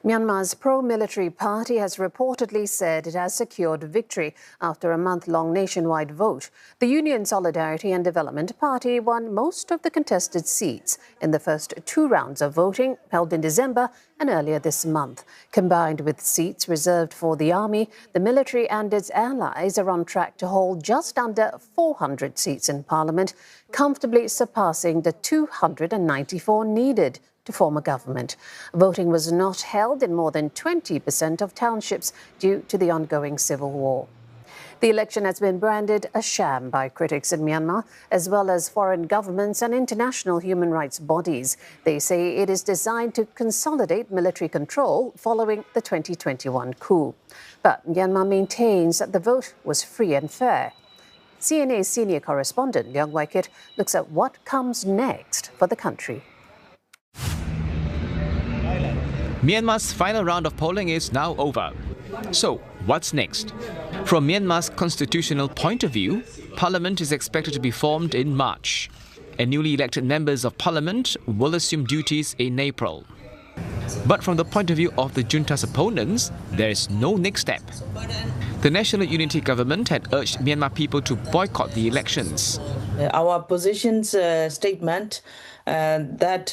Myanmar's pro-military party has reportedly said it has secured victory after a month-long nationwide vote. The Union Solidarity and Development Party won most of the contested seats in the first two rounds of voting held in December and earlier this month. Combined with seats reserved for the army, the military and its allies are on track to hold just under 400 seats in parliament, comfortably surpassing the 294 needed to form a government. Voting was not held in more than 20% of townships due to the ongoing civil war. The election has been branded a sham by critics in Myanmar, as well as foreign governments and international human rights bodies. They say it is designed to consolidate military control following the 2021 coup. But Myanmar maintains that the vote was free and fair. CNA's senior correspondent, Leong Wai Kit, looks at what comes next for the country. Myanmar's final round of polling is now over. So, what's next? From Myanmar's constitutional point of view, Parliament is expected to be formed in March, and newly elected members of Parliament will assume duties in April. But from the point of view of the junta's opponents, there is no next step. The National Unity Government had urged Myanmar people to boycott the elections. Our positions statement that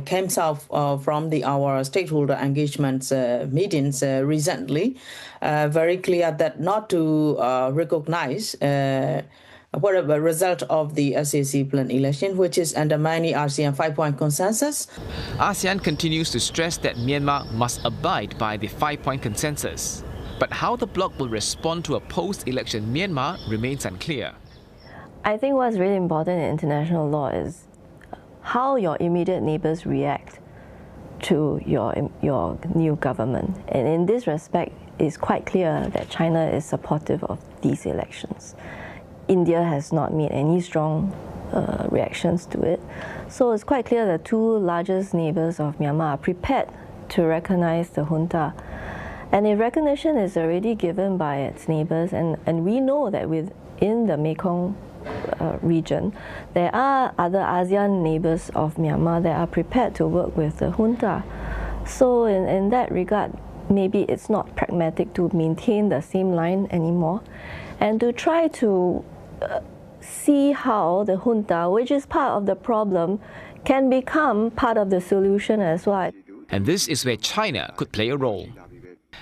came out from our stakeholder engagements meetings recently, very clear that not to recognize whatever result of the SAC plan election, which is undermining ASEAN 5-point consensus. ASEAN continues to stress that Myanmar must abide by the 5-point consensus. But how the bloc will respond to a post-election Myanmar remains unclear. I think what's really important in international law is how your immediate neighbors react to your new government. And in this respect, it's quite clear that China is supportive of these elections. India has not made any strong reactions to it. So it's quite clear that two largest neighbors of Myanmar are prepared to recognize the junta. And if recognition is already given by its neighbors, and we know that within the Mekong region, there are other ASEAN neighbors of Myanmar that are prepared to work with the junta. So in that regard, maybe it's not pragmatic to maintain the same line anymore and to try to see how the junta, which is part of the problem, can become part of the solution as well. And this is where China could play a role.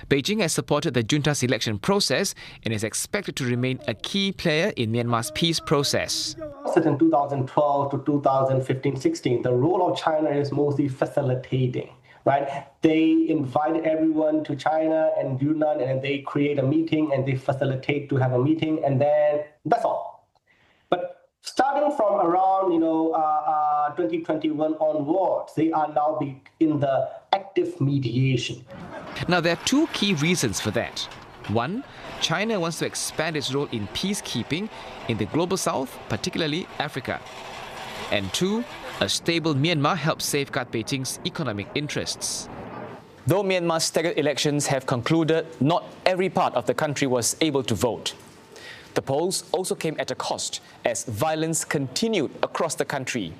Beijing has supported the junta's election process and is expected to remain a key player in Myanmar's peace process. In 2012 to 2015-16, the role of China is mostly facilitating, right? They invite everyone to China and Yunnan, and they create a meeting and they facilitate to have a meeting, and then that's all. But starting from around 2021 onwards, they are now in the active mediation. Now, there are two key reasons for that. One, China wants to expand its role in peacekeeping in the global south, particularly Africa. And two, a stable Myanmar helps safeguard Beijing's economic interests. Though Myanmar's staggered elections have concluded, not every part of the country was able to vote. The polls also came at a cost as violence continued across the country.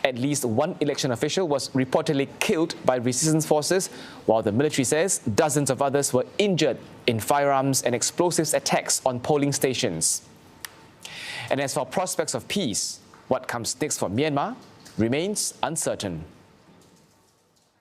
At least one election official was reportedly killed by resistance forces, while the military says dozens of others were injured in firearms and explosives attacks on polling stations. And as for prospects of peace, what comes next for Myanmar remains uncertain.